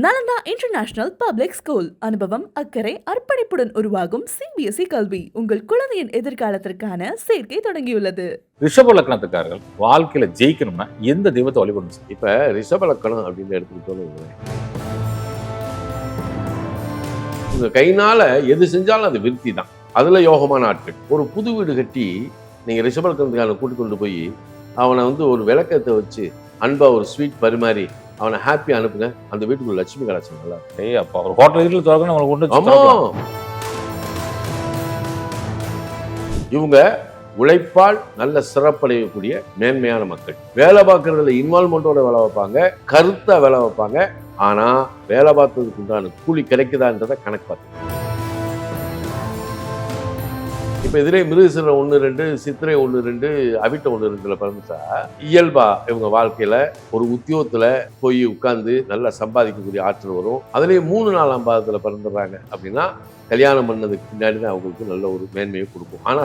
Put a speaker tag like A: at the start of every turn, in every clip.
A: Nalanda international public school. அனுபவம், அக்கறை, அர்ப்பணிப்புடன் உருவாகும் சிபிஎஸ்இ கல்வி உங்கள் குழந்தையின் எதிர்காலத்திற்கான சேர்க்கை தொடங்கியுள்ளது.
B: ரிஷப லக்னத்துக்காரர்கள் வாழ்க்கையில ஜெயிக்கணும்னா எந்த தெய்வத்தை வழிபடணும் சார்?
C: இப்ப ரிஷப லக்கணம் அப்படின்னு எடுத்துக்கிட்டோன்னு உங்க கைனால எது செஞ்சாலும் அது விருத்தி தான். அதுல யோகமான ஆட்கள். ஒரு புது வீடு கட்டி நீங்க ரிஷப லக்கணத்துக்காரனை கூட்டி கொண்டு போய் அவனை ஒரு விளக்கத்தை வச்சு அன்பா ஒரு ஸ்வீட் பரிமாறி அவனை ஹாப்பியா அனுப்புங்க. அந்த வீட்டுக்குள்ள லட்சுமி கலாச்சாரம் நல்லா
B: ஏய் அப்பா ஒரு ஹோட்டல் வீட்டில் திறக்கணும் அவங்களை கொண்டு
C: ஆமா. இவங்க உழைப்பால் நல்ல சிறப்படையக்கூடிய மேன்மையான மக்கள். வேலை பார்க்கறதுல இன்வால்மெண்டோட வேலை வைப்பாங்க, கருத்தா வேலை வைப்பாங்க. ஆனா வேலை பார்த்ததுக்கு உண்டான கூலி கிடைக்குதான்றதை கணக்கு பார்த்து. இப்ப இதுல மிருகசீரம் 1-2, சித்திரை 1-2, அவிட்ட 1-2 பிறந்துட்டா இயல்பா இவங்க வாழ்க்கையில ஒரு உத்தியோகத்துல போய் உட்கார்ந்து நல்லா சம்பாதிக்கக்கூடிய ஆற்றல் வரும். அதுலயும் 3-4ஆம் பாதத்துல பிறந்துடுறாங்க அப்படின்னா கல்யாணம் பண்ணதுக்கு பின்னாடி தான் அவங்களுக்கு நல்ல ஒரு மேன்மையை கொடுக்கும். ஆனா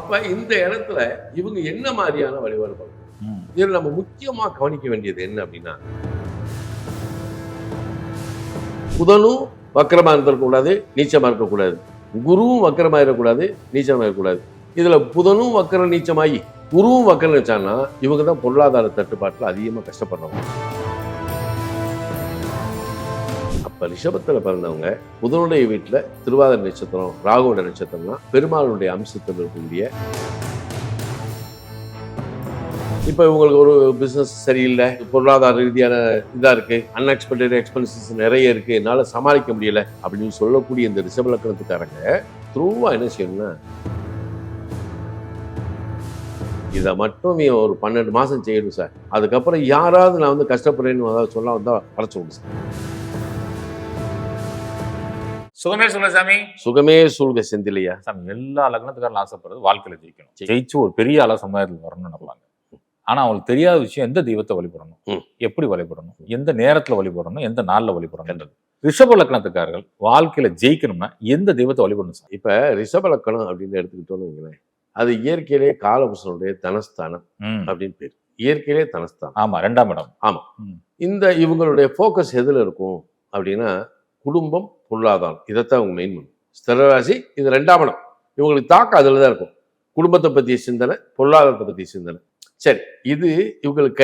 C: அப்ப இந்த இடத்துல இவங்க என்ன மாதிரியான வழிபாடு பண்ணணும்? இதுல நம்ம முக்கியமா கவனிக்க வேண்டியது என்ன அப்படின்னா, புதனும் வக்கரமா இருக்கக்கூடாது, நீச்சமா இருக்கக்கூடாது. குருவும் வக்கரமா இருக்கக்கூடாது, நீச்சமா இருக்கக்கூடாது. இதுல புதனும் வக்கர நீச்சமாயி குருவும் வக்கரம் வச்சான்னா இவங்க தான் பொருளாதார தட்டுப்பாட்டில் அதிகமா கஷ்டப்படுறவங்க. அப்ப ரிஷபத்துல பிறந்தவங்க புதனுடைய வீட்டுல திருவாதிரை நட்சத்திரம், ராகுவோட நட்சத்திரம்னா பெருமாளுடைய அம்சத்தில் இருக்கக்கூடிய, இப்போ இவங்களுக்கு ஒரு பிஸ்னஸ் சரியில்லை, பொருளாதார ரீதியான இதாக இருக்கு, அன்எக்ஸ்பெக்டட் எக்ஸ்பென்சஸ் நிறைய இருக்கு, என்னால் சமாளிக்க முடியல அப்படின்னு சொல்லக்கூடிய இந்த ரிஷப லக்னத்துக்காரங்க த்ரூவா என்ன செய்யணும்னா, இதை மட்டும் ஒரு 12 மாசம் செய்யணும் சார். அதுக்கப்புறம் யாராவது நான் கஷ்டப்படுறேன்னு அதாவது சொல்ல வந்தா படைச்சு விடு சார்.
B: சுகமே சொல்ல சாமி.
C: சுகமே சூழ்க செந்திலையா
B: சாமி, எல்லா லக்னத்துக்காரரும் ஆசைப்படுறது வாழ்க்கையில ஜெயிக்கணும், ஜெயிச்சு ஒரு பெரிய ஆளா சமுதாயத்தில் வரணும்னு நினைப்பாங்க. ஆனா அவங்களுக்கு தெரியாத விஷயம் எந்த தெய்வத்தை வழிபடணும், எப்படி வழிபடணும், எந்த நேரத்துல வழிபடணும், எந்த நாள்ல வழிபடணும். ரிஷப லக்னத்துக்காரர்கள் வாழ்க்கையில ஜெயிக்கணும்னா எந்த தெய்வத்தை வழிபடணும் சார்?
C: இப்ப ரிஷப லக்கணம் அப்படின்னு எடுத்துக்கிட்டோன்னு வைங்களேன், அது இயற்கையிலே காலபுருஷனுடைய தனஸ்தானம் அப்படின்னு பேர். இயற்கையிலே தனஸ்தானம்.
B: ஆமா, 2ஆம் இடம்.
C: ஆமா. இந்த இவங்களுடைய போக்கஸ் எதுல இருக்கும் அப்படின்னா, குடும்பம், பொருளாதாரம், இதைத்தான் அவங்க மெயின் பண்ணும். ஸ்திரராசி இது 2ஆம் இடம். இவங்களுக்கு தாக்கம் அதுல தான் இருக்கும். குடும்பத்தை பத்திய சிந்தனை, பொருளாதாரத்தை பத்திய சிந்தனை. சரி, இது இவங்களுக்கு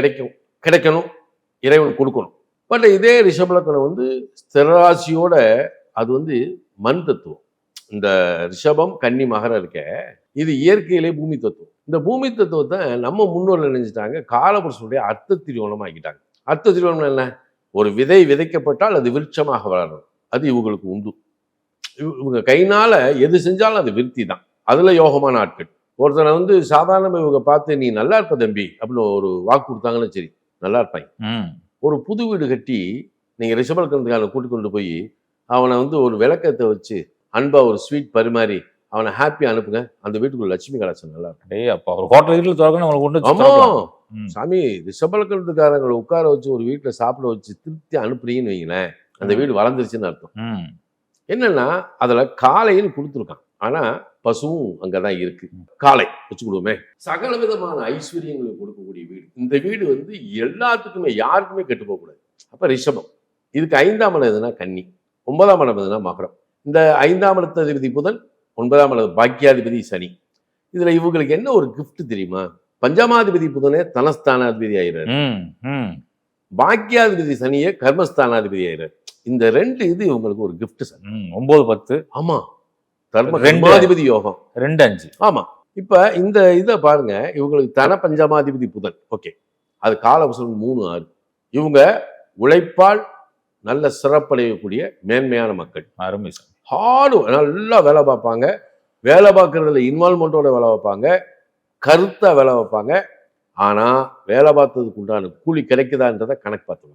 C: கிடைக்கணும், இறைவன் கொடுக்கணும். பட் இதே ரிஷப லக்னம் ஸ்திரராசியோட அது மண் தத்துவம். இந்த ரிஷபம், கன்னி, மகரம் இருக்க, இது இயற்கையிலே பூமி தத்துவம். இந்த பூமி தத்துவத்தை நம்ம முன்னோர்கள் நினைச்சிட்டாங்க காலபுருஷனுடைய அர்த்த திரியோணம் ஆக்கிட்டாங்க. அர்த்த திரியோணம் என்ன? ஒரு விதை விதைக்கப்பட்டால் அது விருட்சமாக வளரும். அது இவங்களுக்கு உண்டு. இவங்க கைனால எது செஞ்சாலும் அது விருத்தி தான். அதுல யோகமான ஆட்கள். ஒருத்தனை சாதாரண இவங்க பார்த்து நீ நல்லா இருப்ப தம்பி அப்படின்னு ஒரு வாக்கு கொடுத்தாங்கன்னு சரி, நல்லா இருப்பாங்க. ஒரு புது வீடு கட்டி நீங்க ரிஷப லக்னத்துக்காரனை கூட்டி கொண்டு போய் அவனை ஒரு விளக்கத்தை வச்சு அன்பா ஒரு ஸ்வீட் பரிமாறி அவனை ஹாப்பியா அனுப்புங்க. அந்த வீட்டுக்குள்ள லட்சுமி கலாச்சாரம் நல்லா இருக்கும்.
B: ஏய் அப்பா ஒரு ஹோட்டல் வீட்டில் திறக்கணும் அவங்களை கொண்டு.
C: ஆமா சாமி, ரிஷப லக்னத்துக்காரங்களை உட்கார வச்சு ஒரு வீட்டுல சாப்பிட வச்சு திருப்தி அனுப்புறீங்கன்னு வைங்களேன், அந்த வீடு வளர்ந்துருச்சுன்னு அர்த்தம். என்னன்னா அதுல காலைன்னு கொடுத்துருக்கான், ஆனா பசுவும் அங்கதான் இருக்கு. காலை வச்சுக்கிடுவோமே, சகல விதமான ஐஸ்வர்யங்களை கொடுக்கக்கூடிய வீடு. இந்த வீடு எல்லாத்துக்குமே யாருக்குமே கெட்டு போக கூடாது. அப்ப ரிஷபம். இதுக்கு 5ஆம் இடம் எதுனா கன்னி, 9ஆம் இடம் எதுனா மகரம். இந்த 5ஆம் இடத்ததிபதி புதன், 9ஆம் இடம் பாக்கியாதிபதி சனி. இதுல இவங்களுக்கு என்ன ஒரு கிஃப்ட் தெரியுமா? பஞ்சமாதிபதி புதனே தனஸ்தானாதிபதி ஆயிடுறாரு, பாக்கியாதிபதி சனியே கர்மஸ்தானாதிபதி ஆயிடுறாரு. இந்த 2 இது இவங்களுக்கு ஒரு கிஃப்ட் சார்.
B: 9-10.
C: ஆமா, கர்மாதிபதி யோகம்
B: 2-5.
C: ஆமா. இப்ப இந்த இதை பாருங்க, இவங்களுக்கு தன பஞ்சமாதிபதி புதன். ஓகே, அது காலபுருஷன் 3-6. இவங்க உழைப்பால் நல்ல சிறப்படையக்கூடிய மேன்மையான மக்கள்.
B: அருமை சார்.
C: ஹார்டு நல்லா வேலை பார்ப்பாங்க, வேலை பார்க்கறதுல இன்வால்மெண்டோட வேலை வைப்பாங்க, கருத்தா வேலை வைப்பாங்க. ஆனா வேலை பார்த்ததுக்கு உண்டான கூலி கிடைக்குதான்றதை கணக்கு பார்ப்பாங்க.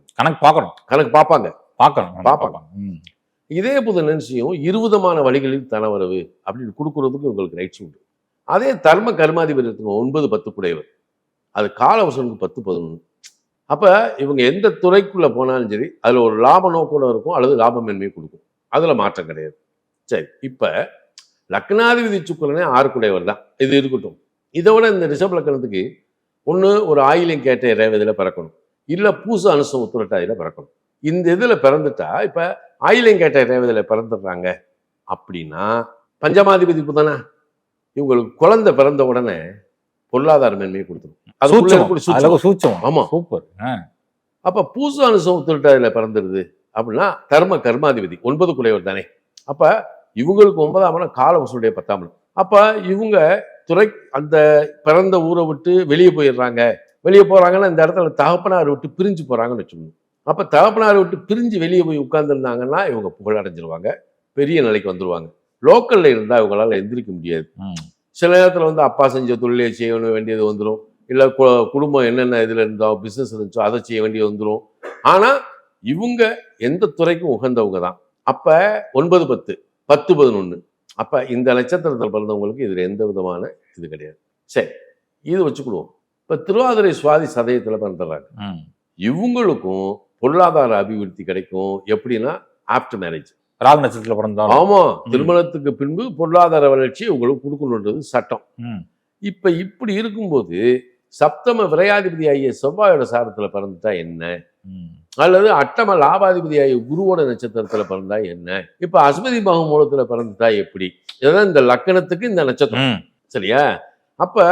C: இதே புதன் நினைச்சியும் 20 வழிகளில் தனவரவு அப்படின்னு கொடுக்கறதுக்கு உங்களுக்கு ரைட்ஸ் உண்டு. அதே தர்ம கர்மாதிபதி 9-10 குடையவர், அது காலவசனுக்கு 10-11. அப்ப இவங்க எந்த துறைக்குள்ள போனாலும் சரி அதுல ஒரு லாப நோக்கோட இருக்கும், அல்லது லாபமேன்மையை கொடுக்கும். அதுல மாற்றம் கிடையாது. சரி, இப்ப லக்னாதிபதி சுக்கிரனே 6 குடையவர் தான். இது இருக்கட்டும். இதை விட இந்த ரிஷப லக்னத்துக்கு ஒன்று ஒரு ஆயிலியம் கேட்ட ரேவதியில் பிறக்கணும், இல்ல பூச அனுசம் உத்திரட்டாதியில பிறக்கணும். இந்த இதுல பிறந்துட்டா இப்ப ஆயிலங்கேட்ட ரேவதியில பிறந்துடுறாங்க அப்படின்னா பஞ்சமாதிபதி புதனா இவங்களுக்கு குழந்தை பிறந்த உடனே பொருளாதார மேன்மையை கொடுத்துரும். அதுக்குள்ள
B: சூட்சமம்.
C: இருக்கக்கூடிய
B: அதுல
C: சூட்சமம்.
B: சூட்சமம்.
C: ஆமா.
B: சூப்பர்.
C: அப்ப பூச அனுசம் உத்திரட்டாதியில பிறந்துருது அப்படின்னா கர்மாதிபதி 9 குடையவர் தானே. அப்ப இவங்களுக்கு 9ஆம் இடம் காலபுருஷனுடைய 10ஆம் இடம். அப்ப இவங்க துறை அந்த பிறந்த ஊரை விட்டு வெளியே போயிடுறாங்க. வெளியே போறாங்கன்னா இந்த இடத்துல தகப்பனாரை விட்டு பிரிஞ்சு போறாங்கன்னு வச்சுக்கணும். அப்ப தகப்பனாரை விட்டு பிரிஞ்சு வெளியே போய் உட்கார்ந்துருந்தாங்கன்னா இவங்க புகழ் அடைஞ்சிருவாங்க, பெரிய நிலைக்கு வந்துருவாங்க. லோக்கல்ல இருந்தா இவங்களால எந்திரிக்க முடியாது. சில நேரத்துல வந்து அப்பா செஞ்ச தொழிலை செய்ய வேண்டியது வந்துடும், இல்ல குடும்பம் என்னென்ன இதுல இருந்தோ பிசினஸ் இருந்துச்சோ அதை செய்ய வேண்டியது வந்துடும். ஆனா இவங்க எந்த துறைக்கும் உகந்தவங்க தான். அப்ப 9, 10, 10, 11 அப்ப இந்த நட்சத்திரத்தில் பிறந்தவங்களுக்கு இதுல எந்த விதமான இது கிடையாது. சரி, இது வச்சுக்கிடுவோம். இப்ப திருவாதிரை சுவாதி சதயத்துல பிறந்துடுறாங்க. இவங்களுக்கும் பொருளாதார அபிவிருத்தி கிடைக்கும். எப்படின்னா ஆஃப்டர் மேரேஜ்.
B: ராகு நட்சத்திரத்துல பிறந்தாலும்.
C: ஆமா, திருமணத்துக்கு பின்பு பொருளாதார வளர்ச்சி உங்களுக்கு கொடுக்கணுன்றது சட்டம். இப்ப இப்படி இருக்கும்போது சப்தம விரையாதிபதி ஆகிய செவ்வாயோட சாரத்துல பிறந்துட்டா என்ன, அல்லது அட்டம லாபாதிபதி ஆகிய குருவோட நட்சத்திரத்துல பிறந்தா என்ன, இப்ப அஸ்மதி பாகு மூலத்துல பிறந்துட்டா எப்படி, இதுதான் இந்த லக்கணத்துக்கு இந்த நட்சத்திரம். சரியா? அப்ப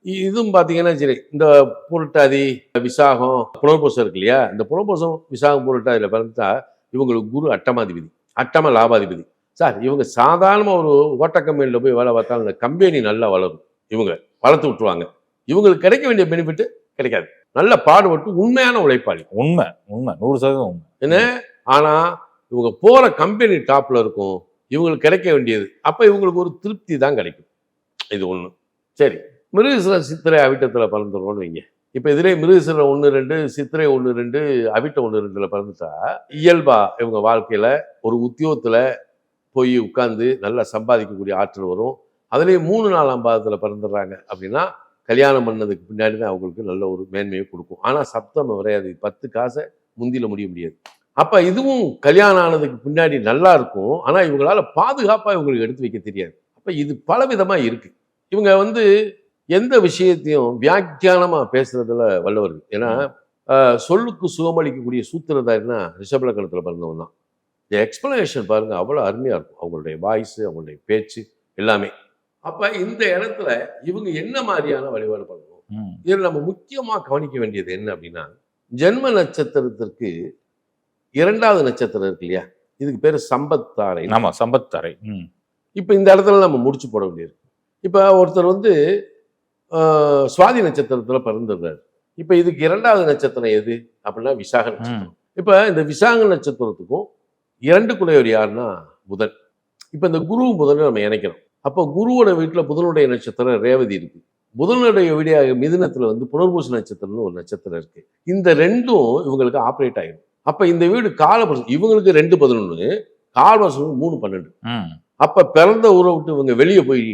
C: இதுவும் பாத்தீங்கன்னா சரி, இந்த புரட்டாதி விசாகம் புனர்பூசம் இருக்கு இல்லையா, இந்த புனர்பூசம் விசாகம் புரட்டாதியில பிறந்துட்டா இவங்களுக்கு குரு அட்டமாதிபதி, அட்டம லாபாதிபதி. சார் இவங்க சாதாரண ஒரு ஓட்ட கம்பெனியில் போய் வேலை பார்த்தாலும் இந்த கம்பெனி நல்லா வளரும், இவங்க வளர்த்து விட்டுருவாங்க. இவங்களுக்கு கிடைக்க வேண்டிய பெனிஃபிட் கிடைக்காது. நல்ல பாடுபட்டு உண்மையான உழைப்பாளி.
B: உண்மை உண்மை 100% உண்மை.
C: என்ன, ஆனா இவங்க போற கம்பெனி டாப்ல இருக்கும், இவங்களுக்கு கிடைக்க வேண்டியது அப்ப இவங்களுக்கு ஒரு திருப்தி தான் கிடைக்கும். இது ஒண்ணு. சரி, மிருகசிர சித்திரை அவிட்டத்துல பிறந்துடுறோம்னு வைங்க. இப்ப இதுல மிருகசிர 1, 2, சித்திரை 1, 2, அவிட்டம் 1, 2ல பிறந்துட்டா இயல்பா இவங்க வாழ்க்கையில ஒரு உத்தியோகத்துல போய் உட்கார்ந்து நல்லா சம்பாதிக்கக்கூடிய ஆற்றல் வரும். அதுலேயும் 3, 4ஆம் பாதத்துல பிறந்துடுறாங்க அப்படின்னா கல்யாணம் பண்ணதுக்கு பின்னாடி தான் அவங்களுக்கு நல்ல ஒரு மேன்மையை கொடுக்கும். ஆனா சப்தம வரையாது, 10 காசை முந்தில முடியாது. அப்ப இதுவும் கல்யாணம் ஆனதுக்கு பின்னாடி நல்லா இருக்கும். ஆனா இவங்களால பாதுகாப்பா இவங்களுக்கு எடுத்து வைக்க தெரியாது. அப்ப இது பலவிதமா இருக்கு. இவங்க வந்து எந்த விஷயத்தையும் வியாக்கியானமா பேசுறதுல வல்லவர்கள். ஏன்னா சொல்லுக்கு சுகமளிக்கக்கூடிய சூத்திரதாரினா ரிஷபலக்கணத்துல பிறந்தவன் தான். இந்த எக்ஸ்பிளனேஷன் பாருங்க அவ்வளவு அருமையா இருக்கும், அவங்களுடைய வாய்ஸ், அவங்களுடைய பேச்சு எல்லாமே. அப்ப இந்த இடத்துல இவங்க என்ன மாதிரியான வழிபாடு பண்ணணும், இதில் நம்ம முக்கியமா கவனிக்க வேண்டியது என்ன அப்படின்னா, ஜென்ம நட்சத்திரத்திற்கு 2வது நட்சத்திரம் இருக்கு இல்லையா, இதுக்கு பேரு சம்பத்தாரை.
B: ஆமா, சம்பத்தாரை.
C: இப்ப இந்த இடத்துல நம்ம முடிச்சு போட வேண்டியது. இப்ப ஒருத்தர் வந்து சுவாதி நட்சத்திரத்துல பிறந்துடுறாரு. இப்ப இதுக்கு 2வது நட்சத்திரம் எது அப்படின்னா விசாக நட்சத்திரம். இப்ப இந்த விசாக நட்சத்திரத்துக்கும் 2 குடையவர் யாருன்னா புதன். இப்ப இந்த குருவும் புதனும் நம்ம இணைக்கிறோம். அப்போ குருவோட வீட்டுல புதனுடைய நட்சத்திரம் ரேவதி இருக்கு, புதனுடைய வீடாக மிதுனத்துல வந்து புனர்பூச நட்சத்திரம்னு ஒரு நட்சத்திரம் இருக்கு. இந்த ரெண்டும் இவங்களுக்கு ஆப்ரேட் ஆயிடும். அப்ப இந்த வீடு காலபுருஷன், இவங்களுக்கு 2, 11, காலபுருஷனுக்கு 3, 12. அப்ப பிறந்த ஊரை விட்டு இவங்க வெளியே போய்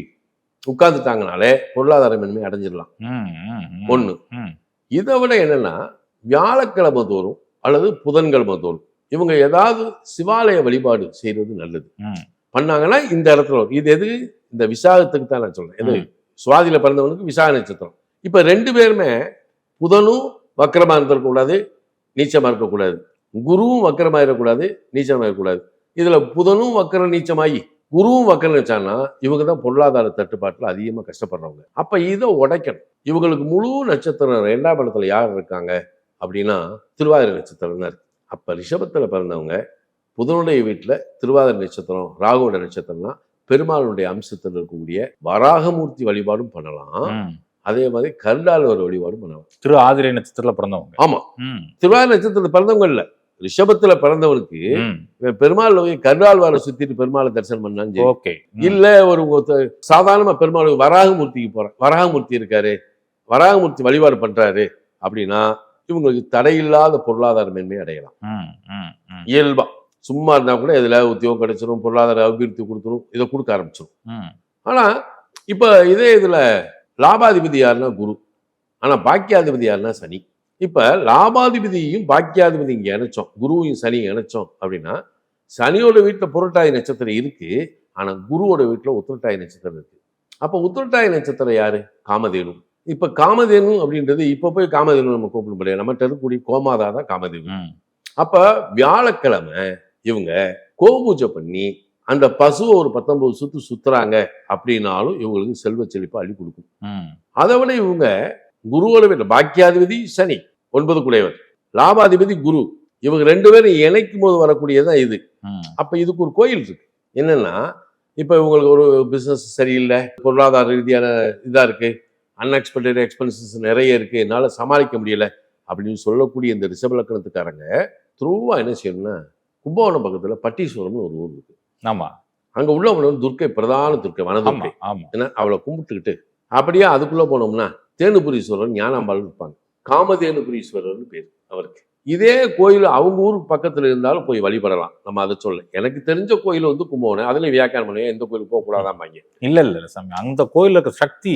C: உட்கார்ந்துட்டாங்கனாலே பொருளாதார மேன்மை அடைஞ்சிடலாம். ஒண்ணு. இதை விட என்னன்னா வியாழக்கிழமை தோறும் அல்லது புதன்கிழமை தோறும் இவங்க ஏதாவது சிவாலய வழிபாடு செய்யறது நல்லது. பண்ணாங்கன்னா இந்த இடத்துல இது எது, இந்த விசாகத்துக்கு தான் நான் சொல்றேன். எது, சுவாதியில பிறந்தவனுக்கு விசாக நட்சத்திரம். இப்ப 2 பேருமே புதனும் வக்கரமா இருக்கக்கூடாது, நீச்சமா இருக்கக்கூடாது, குருவும் வக்கரமா இருக்கக்கூடாது, நீச்சமா இருக்கக்கூடாது. இதுல புதனும் வக்கரம் நீச்சமாகி குருவும் வக்கரம் வச்சான்னா இவங்க தான் பொருளாதார தட்டுப்பாட்டுல அதிகமா கஷ்டப்படுறவங்க. அப்ப இதை உடைக்கணும். இவங்களுக்கு முழு நட்சத்திரம் 2ஆம் இடத்துல யார் இருக்காங்க அப்படின்னா திருவாதிரை நட்சத்திரம் தான் இருக்கு. அப்ப ரிஷபத்துல பிறந்தவங்க புதனுடைய வீட்டுல திருவாதிரை நட்சத்திரம் ராகுவோட நட்சத்திரம்னா பெருமாளுடைய அம்சத்தில் இருக்கக்கூடிய வராகமூர்த்தி வழிபாடும் பண்ணலாம். அதே மாதிரி கருடாழ்வார் வழிபாடும் பண்ணலாம்.
B: திரு ஆதிரை நட்சத்திரத்துல பிறந்தவங்க.
C: ஆமா, திருவாதிரை நட்சத்திரத்துல பிறந்தவங்க இல்ல, ரிஷபத்துல பிறந்தவருக்கு பெருமாள் கருடாழ்வாரை சுத்திட்டு பெருமாளை தரிசனம் பண்ணாலும் இல்ல, ஒரு சாதாரண பெருமாள் வராகமூர்த்திக்கு போறேன், வராகமூர்த்தி இருக்காரு, வராகமூர்த்தி வழிபாடு பண்றாரு அப்படின்னா இவங்களுக்கு தடையில்லாத பொருளாதார மேன்மை அடையலாம். இயல்பா சும்மா இருந்தா கூட எதுல உத்தியோகம் கிடைச்சிடும், பொருளாதார அபிவிருத்தி கொடுத்துரும், இதை கொடுக்க ஆரம்பிச்சிடும். ஆனா இப்ப இதே இதுல லாபாதிபதி யாருன்னா குரு, ஆனா பாக்கியாதிபதி யாருன்னா சனி. இப்ப லாபாதிபதியையும் பாக்கியாதிபதி இங்க இணைச்சோம், குருவையும் சனியும் இணைச்சோம் அப்படின்னா சனியோட வீட்டுல புரட்டாதி நட்சத்திரம் இருக்கு, ஆனா குருவோட வீட்டுல உத்திரட்டாதி நட்சத்திரம் இருக்கு. அப்ப உத்திரட்டாதி நட்சத்திரம் யாரு, காமதேனு. இப்ப காமதேனு அப்படின்றது இப்ப போய் காமதேனு நம்ம கூப்பிட முடியாது, நம்ம இருக்கக்கூடிய கோமாதா தான் காமதேனு. அப்ப வியாழக்கிழமை இவங்க கோபூஜை பண்ணி அந்த பசுவை ஒரு 19 சுத்து சுத்துறாங்க அப்படின்னாலும் இவங்களுக்கு செல்வ செழிப்பு அள்ளி கொடுக்கும். அதை விட இவங்க குருவோட பாக்கியாதிபதி சனி 9 குடையவர், லாபாதிபதி குரு, இவங்க 2 பேரும் இணைக்கும் போது வரக்கூடியதான் இது. அப்ப இதுக்கு ஒரு கோயில் இருக்கு. என்னன்னா இப்ப இவங்களுக்கு ஒரு பிசினஸ் சரியில்லை, பொருளாதார ரீதியான இதா இருக்கு, அன்எக்ஸ்பெக்டட் எக்ஸ்பென்சஸ் நிறைய இருக்கு, என்னால சமாளிக்க முடியல அப்படின்னு சொல்லக்கூடிய இந்த ரிஷப லக்னத்துக்காரங்க த்ரூவா என்ன செய்யணும்னா, கும்பகோணம் பக்கத்துல பட்டீஸ்வரம்னு ஒரு ஊர் இருக்கு.
B: ஆமா,
C: அங்க உள்ள போனோம் துர்க்கை, பிரதான துர்க்கை, வனதுர்க்கை. ஏன்னா அவளை கும்பிட்டுக்கிட்டு அப்படியே அதுக்குள்ள போனோம்னா தேனுபுரீஸ்வரர் ஞானாம்பாள் இருப்பாங்க. காமதேனுபுரீஸ்வரர்னு பேர் அவருக்கு. இதே கோயில் அவங்க ஊருக்கு பக்கத்துல இருந்தாலும் போய் வழிபடலாம். நம்ம அதை சொல்ல, எனக்கு தெரிஞ்ச கோயில் வந்து கும்பகோணம், அதுல வியாக்கியானம் பண்ணுவேன், எந்த கோயிலுக்கு போக கூடாதாம்பாங்க.
B: இல்ல சாமி, அந்த கோயில இருக்க சக்தி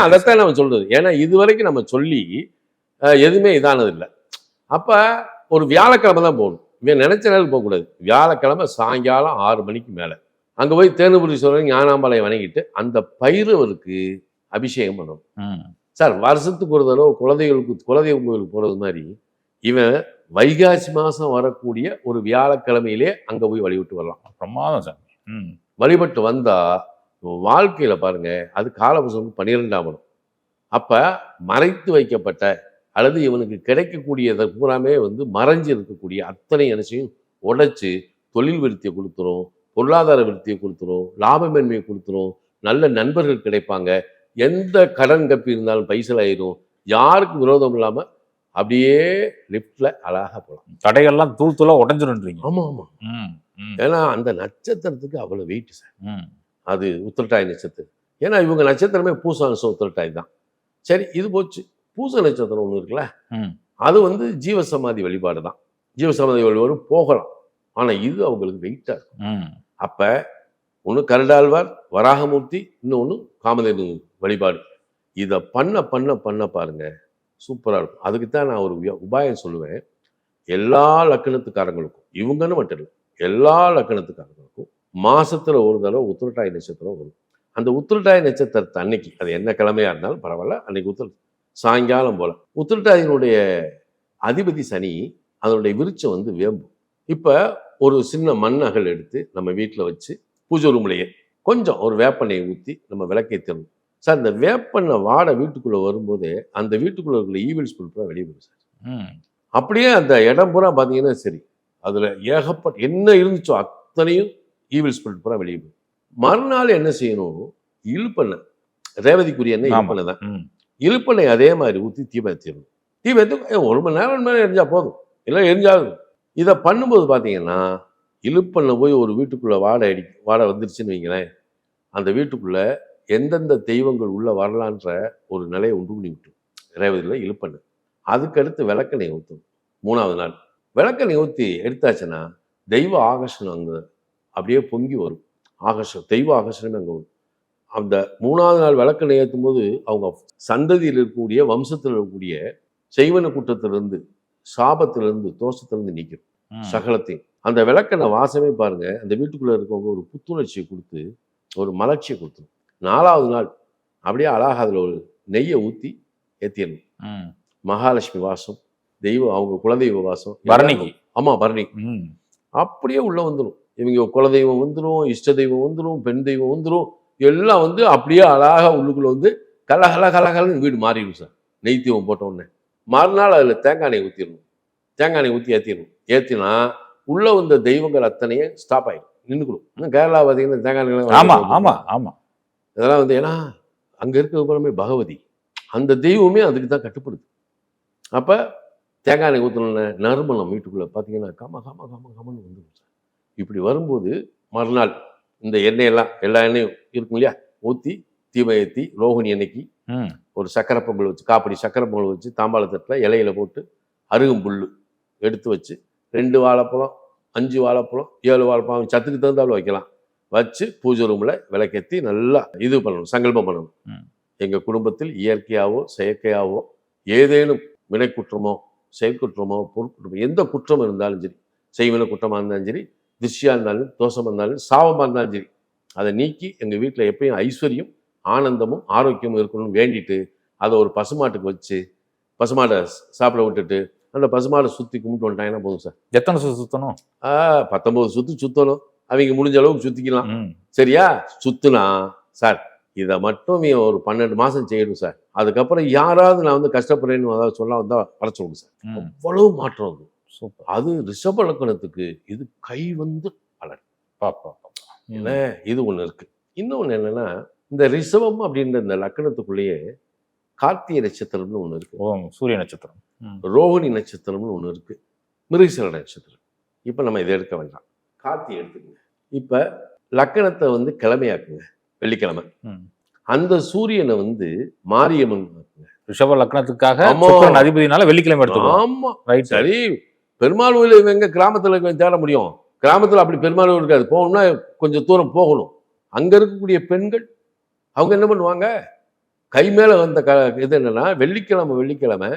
C: அதைத்தான் நம்ம சொல்றது. ஏன்னா இதுவரைக்கும் நம்ம சொல்லி எதுவுமே இதானது இல்லை. அப்ப ஒரு வியாழக்கிழமை தான் போகணும். இவன் நினைச்ச நேரம் போகக்கூடாது. வியாழக்கிழமை சாயங்காலம் 6 மணிக்கு மேல அங்க போய் தேனுபுரீஸ்வரர் ஞானாம்பாளையம் வணங்கிட்டு அந்த பைரவருக்கு அபிஷேகம் பண்ணணும். சார் வருஷத்துக்கு ஒரு தடவை குலதெய்வம் கோயிலுக்கு போறது மாதிரி இவன் வைகாசி மாசம் வரக்கூடிய ஒரு வியாழக்கிழமையிலே அங்க போய் வழிபட்டு வரலாம்.
B: பிரமாதம் சார்.
C: வழிபட்டு வந்தா வாழ்க்கையில பாருங்க, அது காலபுருஷன் 12ஆம் இடம். அப்ப மறைத்து வைக்கப்பட்ட அல்லது இவனுக்கு கிடைக்கக்கூடியதை பூராமே வந்து மறைஞ்சு இருக்கக்கூடிய அத்தனை எனசையும் உடைச்சு தொழில் விருத்தியை கொடுத்துரும், பொருளாதார விருத்தியை கொடுத்துரும், லாபமேன்மையை கொடுத்துரும், நல்ல நண்பர்கள் கிடைப்பாங்க, எந்த கடன் கப்பி இருந்தாலும் பைசல் ஆயிரும், யாருக்கு விரோதம் இல்லாம அப்படியே லிப்ட்ல அழகா போகலாம்.
B: தடைகள்லாம் தூள் தூளா உடஞ்சிருன்றீங்க.
C: ஆமா ஆமா. ஏன்னா அந்த நட்சத்திரத்துக்கு அவ்வளவு வெயிட் சார். அது உத்திரட்டாய் நட்சத்திரம். ஏன்னா இவங்க நட்சத்திரமே பூச உத்திரட்டாய் தான். சரி, இது போச்சு. பூச நட்சத்திரம் ஒண்ணு இருக்குல்ல, அது வந்து ஜீவசமாதி வழிபாடு தான். ஜீவசமாதி வழிபாடு போகலாம், ஆனா இது அவங்களுக்கு வெயிட்டா இருக்கும். அப்ப ஒண்ணு கருடாழ்வார், வராகமூர்த்தி, இன்னொன்னு காமதேனு வழிபாடு. இதை பண்ண பண்ண பண்ண பாருங்க, சூப்பரா இருக்கும். அதுக்குத்தான் நான் ஒரு உபாயம் சொல்லுவேன். எல்லா லக்கணத்துக்காரங்களுக்கும், இவங்கன்னு மட்டும் இல்லை, எல்லா லக்கணத்துக்காரங்களுக்கும் மாசத்துல ஒரு தடவை உத்திரட்டாய் நட்சத்திரம் வரும். அந்த உத்திரட்டாய் நட்சத்திரத்தை அன்னைக்கு, அது என்ன கிழமையா இருந்தாலும் பரவாயில்ல, அன்னைக்கு சாயங்காலம் போல உத்திரட்டாயினுடைய அதிபதி சனி, அதனுடைய விருட்சம் வந்து வேம்பு. இப்ப ஒரு சின்ன மண்ணகல் எடுத்து நம்ம வீட்டுல வச்சு பூஜை ரூம்லயே கொஞ்சம் ஒரு வேப்பெண்ணெயை ஊற்றி நம்ம விளக்கேற்றணும் சார். இந்த வேப்பெண்ணெய் வாடை வீட்டுக்குள்ள வரும்போது அந்த வீட்டுக்குள்ள இருக்கிற ஈவில் ஸ்பிரிட் பூரா வெளியே போகும் சார். அப்படியே அந்த இடம் பூரா பார்த்தீங்கன்னா சரி, அதுல ஏகப்பட்ட என்ன இருந்துச்சோ அத்தனையும் ஈவில் ஸ்பிரிட் பூரா வெளியே போகும். மறுநாள் என்ன செய்யணும், இழுப்பெண்ணெய், ரேவதிக்குரிய எண்ணெய் இழுப்பெண்ணெய் தான், இழுப்பெண்ணெய் அதே மாதிரி ஊற்றி தீபத்திடணும். தீபத்து 1 மணி நேரம் மேலே எரிஞ்சா போதும், இல்லை எரிஞ்சாகும். இதை பண்ணும்போது பார்த்தீங்கன்னா இழுப்பெண்ணெய் போய் ஒரு வீட்டுக்குள்ள வாடை வந்துருச்சுன்னு வைங்களேன், அந்த வீட்டுக்குள்ள எந்தெந்த தெய்வங்கள் உள்ள வரலான்ற ஒரு நிலையை உண்டு பண்ணி விட்டு ரேவதியில் இழுப்பெண்ணெய். அதுக்கடுத்து விளக்கெண்ணெய் ஊற்றணும். 3ஆவது நாள் விளக்கெண்ணெய் ஊற்றி எடுத்தாச்சுன்னா தெய்வ ஆகர்ஷணம் அங்கே அப்படியே பொங்கி வரும். தெய்வ ஆகர்ஷணமே அங்கே வரும். அந்த 3ஆவது நாள் விளக்கெண்ணெய் ஏற்றும் போது அவங்க சந்ததியில் இருக்கக்கூடிய, வம்சத்தில் இருக்கக்கூடிய செய்வன குற்றத்திலிருந்து, சாபத்திலிருந்து, தோஷத்திலிருந்து நீக்கும் சகலத்தையும். அந்த விளக்கெண்ணெய் வாசமே பாருங்க, அந்த வீட்டுக்குள்ள இருக்கவங்க ஒரு புத்துணர்ச்சியை கொடுத்து ஒரு மலர்ச்சியை கொடுத்துரும். 4ஆவது நாள் அப்படியே அழகா அதில் ஒரு நெய்யை ஊற்றி ஏற்றிடணும். மகாலட்சுமி வாசம், தெய்வம், அவங்க குலதெய்வ வாசம்,
B: பரணிக்கு.
C: ஆமா, பரணி அப்படியே உள்ள வந்துடும். இவங்க குலதெய்வம் வந்துடும், இஷ்ட தெய்வம் வந்துடும், பெண் தெய்வம் வந்துடும், எல்லாம் வந்து அப்படியே அழகா உள்ளுக்குள்ள வந்து கலகலன்னு வீடு மாறிடும் சார். நெய் தீவம் போட்ட உடனே மறுநாள் அதில் தேங்காய் எண்ணெய் ஊற்றிடணும். தேங்காய் எண்ணெய் ஊற்றி ஏற்றிடணும். ஏற்றினா உள்ள வந்த தெய்வங்கள் அத்தனையும் ஸ்டாப் ஆகிடும், நின்றுக்கணும். இன்னும் கேரளா பார்த்தீங்கன்னா தேங்காய் எண்ணெய் இதெல்லாம் வந்து, ஏன்னா அங்கே இருக்கிற பகவதி, அந்த தெய்வமே அதுக்கு தான் கட்டுப்படுது. அப்போ தேங்காய் எண்ணெய் ஊற்றின நறுமணம் வீட்டுக்குள்ளே பார்த்தீங்கன்னா கமன்னு வந்துடும் சார். இப்படி வரும்போது மறுநாள் இந்த எண்ணெயெல்லாம், எல்லா எண்ணெயும் இருக்கும் இல்லையா, ஊற்றி தீபம் ஏற்றி ரோகிணி அன்னைக்கு ஒரு சக்கரை பொங்கல் வச்சு, காப்படி சக்கரை பொங்கல் வச்சு தாம்பாளத்தட்டில் இலையில போட்டு அருகம்புல் எடுத்து வச்சு 2 வாழைப்பழம், 5 வாழைப்பழம், 7 வாழைப்பழம், சத்துக்கு தகுந்தாலும் வைக்கலாம், வச்சு பூஜை ரூமில் விளக்கேற்றி நல்லா இது பண்ணணும், சங்கல்பம் பண்ணணும். எங்கள் குடும்பத்தில் இயற்கையாவோ செயற்கையாவோ ஏதேனும் வினைக்குற்றமோ செயற்குற்றமோ பொருட்குற்றமோ எந்த குற்றம் இருந்தாலும் சரி, செய்வின குற்றமாக இருந்தாலும் சரி, திருஷ்டியாக இருந்தாலும், தோஷமாக இருந்தாலும், சாபமாக இருந்தாலும் சரி, அதை நீக்கி எங்கள் வீட்டில் எப்பயும் ஐஸ்வர்யம், ஆனந்தமும் ஆரோக்கியமும் இருக்கணும்னு வேண்டிட்டு அதை ஒரு பசுமாட்டுக்கு வச்சு பசுமாட்டை சாப்பிட விட்டுட்டு அந்த பசுமாடை சுற்றி கும்பிட்டு வந்துட்டாங்கன்னா போதும் சார்.
B: எத்தனை சுத்தணும்?
C: 19 சுற்று சுற்றணும். அவங்க முடிஞ்ச அளவுக்கு சுற்றிக்கலாம்.
B: ம்.
C: சரியா? சுற்றுனா சார் இதை மட்டும் நீ ஒரு 12 மாதம் செய்யணும் சார். அதுக்கப்புறம் யாராவது நான் வந்து கஷ்டப்படுறேன்னு அதாவது சொல்ல வந்தால் வர சொல்லுங்க சார்.
B: ம்.
C: அவ்வளவு மாற்றம் வந்து
B: சூப்பர்.
C: அது ரிஷப லக்னத்துக்கு இது கை வந்து பலன்.
B: பாப்பா.
C: என்ன இது ஒன்று இருக்கு. இன்னொன்று என்னன்னா இந்த ரிஷபம் அப்படின்ற இந்த லக்னத்துக்குள்ளேயே கார்த்திகை நட்சத்திரம்னு ஒன்று இருக்கு,
B: ஓ, சூரிய நட்சத்திரம்.
C: ரோகிணி நட்சத்திரம்னு ஒன்று இருக்கு, மிருகசீரிட நட்சத்திரம். இப்போ நம்ம இதை எடுக்க வேண்டாம், கார்த்திகை எடுத்துக்கங்க. இப்போ லக்கணத்தை வந்து கிழமையாக்குங்க, வெள்ளிக்கிழமை. அந்த சூரியனை வந்து மாரியம்மன் ஆக்குங்க.
B: ரிஷப லக்னத்துக்காக
C: ஆமா.
B: சுக்கிரன் அதிபதினால வெள்ளிக்கிழமை எடுத்துக்கணும்.
C: ஆமா,
B: ரைட்.
C: சரி. பெருமாள் கோயில் இவங்க கிராமத்துல தேட முடியும்? கிராமத்துல அப்படி பெருமாள் கோயில் இருக்காது. போகணும்னா கொஞ்சம் தூரம் போகணும். அங்க இருக்கக்கூடிய பெண்கள் அவங்க என்ன பண்ணுவாங்க, கை மேல வந்த இது என்னன்னா வெள்ளிக்கிழமை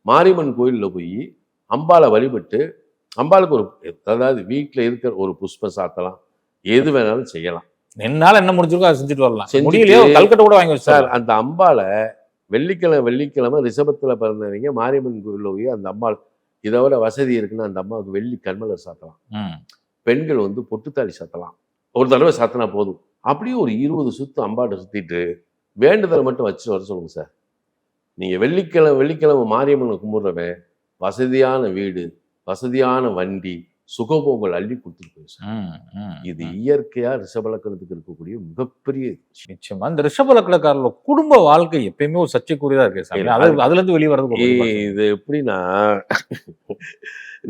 C: மாரியம்மன் கோயிலில் போய் அம்பாளை வழிபட்டு, அம்பாளுக்கு ஒரு அதாவது வீட்டில் இருக்கிற ஒரு புஷ்பம் சாத்தலாம், எது வேணாலும் செய்யலாம்.
B: என்னால என்ன முடிஞ்சிருக்கோ அதை செஞ்சுட்டு வரலாம்.
C: செஞ்சுட்டு-
B: முடியலையோ கல்கட்டை கூட வாங்கி வச்சு
C: சார் அந்த அம்பாளை வெள்ளிக்கிழமை ரிஷபத்துல பிறந்தவங்க மாரியம்மன் கோயிலில் போய் அந்த அம்பாள் இதை விட வசதி இருக்குன்னா அந்த அம்மாவுக்கு வெள்ளி கண்மலர் சாத்தலாம். பெண்கள் வந்து பொட்டுத்தாலி சாத்தலாம். ஒரு தடவை சாத்தினா போதும். அப்படியே ஒரு 20 சுத்து அம்பாட்டை சுத்திட்டு வேண்டுதலை மட்டும் வச்சு வர சொல்லுங்க சார். நீங்க வெள்ளிக்கிழமை மாரியம்மனை கும்பிடுறவன் வசதியான வீடு, வசதியான வண்டி, சுகபோகங்கள் அள்ளி கொடுத்துட்டு போய் சார். இது இயற்கையா ரிஷபலக்கணத்துக்கு இருக்கக்கூடிய மிகப்பெரிய
B: நிச்சயமா. இந்த ரிஷப லக்னக்காரர்களோட குடும்ப வாழ்க்கை எப்பயுமே ஒரு சர்ச்சைக்குரியதா இருக்கு சாமி. அதுல இருந்து வெளியே வரது
C: இது எப்படின்னா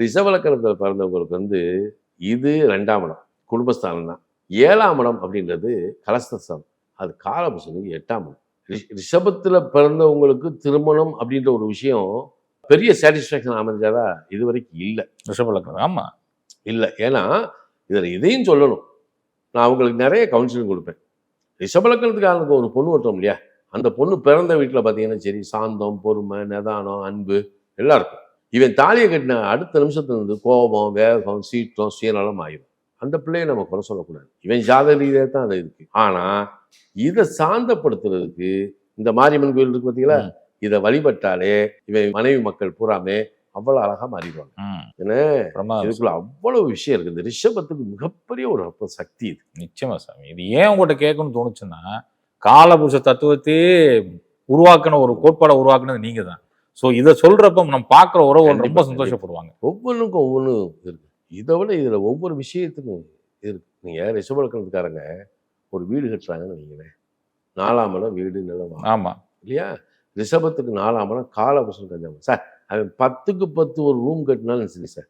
C: ரிஷபலக்கணத்துல பிறந்தவங்களுக்கு வந்து இது 2ஆம் இடம் குடும்பஸ்தானம் தான். 7ஆம் இடம் அப்படின்றது கலஸ்தஸ்தானம், அது காலபுருஷனுக்கு 8ஆம் இடம். ரிஷபத்துல பிறந்தவங்களுக்கு திருமணம் அப்படின்ற ஒரு விஷயம் பெரிய சாட்டிஸ்ஃபேக்ஷன் அமைஞ்சாதா இது வரைக்கும் இல்லை
B: ரிஷப லக்னம். ஆமா,
C: இல்லை. ஏன்னா இதில் இதையும் சொல்லணும், நான் அவங்களுக்கு நிறைய கவுன்சிலிங் கொடுப்பேன். ரிஷபலக்கணத்துக்காரனுக்கு ஒரு பொண்ணு ஓட்டுறோம் இல்லையா, அந்த பொண்ணு பிறந்த வீட்டில் பார்த்தீங்கன்னா சரி, சாந்தம், பொறுமை, நிதானம், அன்பு எல்லாம் இருக்கும். இவன் தாலியை கட்டின அடுத்த நிமிஷத்துல இருந்து கோபம், வேகம், சீற்றம், சுயநலம் ஆயிடும். அந்த பிள்ளையை நம்ம குறை சொல்லக்கூடாது. இவன் ஜாதக ரீதியாக தான் அது இருக்கு. ஆனால் இதை சாந்தப்படுத்துறதுக்கு இந்த மாரியம்மன் கோயில் இருக்கு பார்த்தீங்களா, இதை வழிபட்டாலே இவன் மனைவி மக்கள் பூராமே அவ்வளவு அழகா மாறிடுவாங்க. ஏன்னா இதுக்குள்ள அவ்வளவு விஷயம் இருக்கு. இந்த ரிஷபத்துக்கு மிகப்பெரிய ஒரு சக்தி இது.
B: நிச்சயமா சாமி. இது ஏன் உங்கள்கிட்ட கேட்கணும்னு தோணுச்சுன்னா, காலபுருஷ தத்துவத்தையே உருவாக்கின ஒரு கோட்பாடை உருவாக்குனது நீங்க தான். ஸோ இதை சொல்றப்ப நம்ம பார்க்குற உறவு ரொம்ப சந்தோஷப்படுவாங்க.
C: ஒவ்வொன்றுக்கும் ஒவ்வொன்றும் இருக்கு. இதை விட இதுல ஒவ்வொரு விஷயத்துக்கும் இருக்கு. நீங்க ரிஷபலக்கணத்துக்காரங்க ஒரு வீடு கட்டுறாங்கன்னு வைங்களேன், 4ஆம் இடம் வீடு நிலம்.
B: ஆமா
C: இல்லையா? ரிஷபத்துக்கு 4ஆம் இடம் காலபுருஷன் கஞ்சாமம் சார். அவன் 10க்கு 10 ஒரு ரூம் கட்டினாலும் சரி சார்,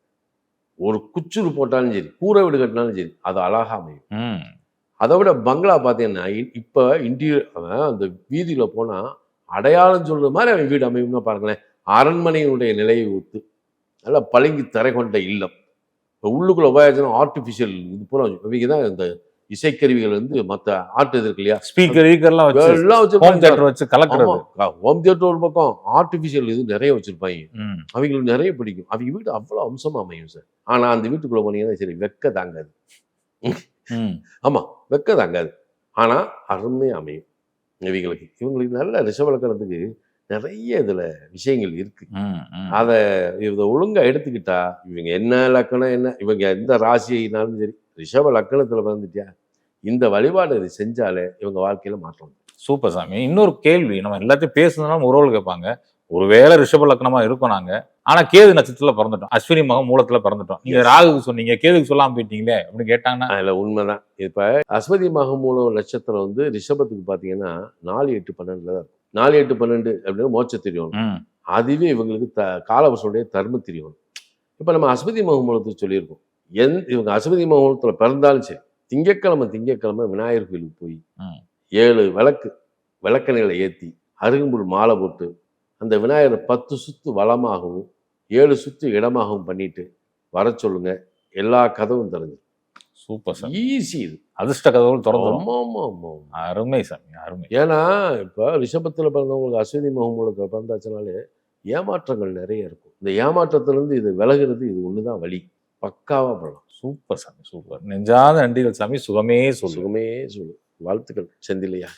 C: ஒரு குச்சுரு போட்டாலும் சரி, கூரை வீடு கட்டினாலும் சரி, அது அழகா அமையும். அதை விட பங்களா பார்த்தீங்கன்னா இப்போ இன்டீரியர் அந்த வீதியில் போனால் அடையாளம் சொல்ற மாதிரி அவன் வீடு அமையும்னா பாருங்களேன். அரண்மனையினுடைய நிலையை ஒத்து நல்லா பளிங்கு தரை கொண்ட இல்லம். இப்போ உள்ளுக்குள்ள உபயோகம் ஆர்டிஃபிஷியல் இது பூரா இவங்க தான் இந்த இசைக்கருவிகள் வந்து மற்ற ஆர்ட் இருக்கு இல்லையா,
B: ஸ்பீக்கர் எல்லாம் வச்சு ஹோம் தியேட்டர் வச்சு கலக்கிறது.
C: ஹோம் தியேட்டர் ஒரு பக்கம், ஆர்டிஃபிஷியல் இது நிறைய வச்சிருப்பாங்க. அவங்களுக்கு நிறைய பிடிக்கும். அவங்க வீடு அவ்வளோ அம்சமா அமையும் சார். ஆனா அந்த வீட்டுக்குள்ள போனீங்கன்னா சரி வெக்க தாங்காது. ஆமா, வெக்க தாங்காது. ஆனா அருமையா அமையும் இவங்களுக்கு நல்ல ரிஷபலக்கணத்துக்கு நிறைய இதுல விஷயங்கள் இருக்கு. அதை இதை ஒழுங்கா எடுத்துக்கிட்டா இவங்க என்ன லக்கணம் என்ன இவங்க எந்த ராசியினாலும் சரி, ரிஷப லக்கணத்துல வந்துட்டியா இந்த வழிபாடு இது செஞ்சாலே இவங்க வாழ்க்கையில மாற்றம்.
B: சூப்பர் சாமி. இன்னொரு கேள்வி, நம்ம எல்லாத்தையும் பேசுனதுனால உறவுகள் கேட்பாங்க, ஒருவேளை ரிஷப லக்னமா இருக்கும் நாங்க, ஆனா கேது நட்சத்திரத்துல பிறந்துட்டோம், அஸ்வினி மகம் மூலத்துல பிறந்துட்டோம், நீங்க ராகுக்கு சொன்னீங்க கேதுக்கு சொல்லாம போயிட்டீங்களே அப்படின்னு கேட்டாங்கன்னா
C: இல்ல உண்மைதான். இப்ப அஸ்வதி மகம் மூல நட்சத்திரம் வந்து ரிஷபத்துக்கு பாத்தீங்கன்னா 4, 8, 12 தான் இருக்கும். 4, 8, 12 அப்படின்னு மோட்ச திரியோன். அதுவே இவங்களுக்கு காலபுருஷனுடைய தர்ம திரியோன். இப்ப நம்ம அஸ்வதி மகம் மூலத்துக்கு சொல்லியிருக்கோம். இவங்க அஸ்வதி மகத்துல பிறந்தாலும் சரி, திங்கட்கிழமை விநாயகர் கோயிலுக்கு போய் 7 விளக்கணைகளை ஏற்றி அருகம்புல் மாலை போட்டு அந்த விநாயகரை 10 சுத்து வளமாகவும் 7 சுத்து இடமாகவும் பண்ணிட்டு வர சொல்லுங்க, எல்லா கதவும் திறந்து.
B: Super sir,
C: easy. இது
B: அதிர்ஷ்ட கதவுகள் திறந்துரும்.
C: அருமை சாமி, அருமை. ஏன்னா இப்ப ரிஷபத்துல பிறந்தவங்களுக்கு அஸ்வதி மகம் மூலத்துல பிறந்தாச்சுனாலே ஏமாற்றங்கள் நிறைய இருக்கும். இந்த ஏமாற்றத்திலிருந்து இது விலகிறது இது ஒண்ணுதான் வழி. பக்காவா பண்ணலாம்.
B: சூப்பர் சாமி, சூப்பர். நெஞ்சாத நன்றிகள் சாமி. சுகமே சொல்லு.
C: வாழ்த்துக்கள் செந்திலையா.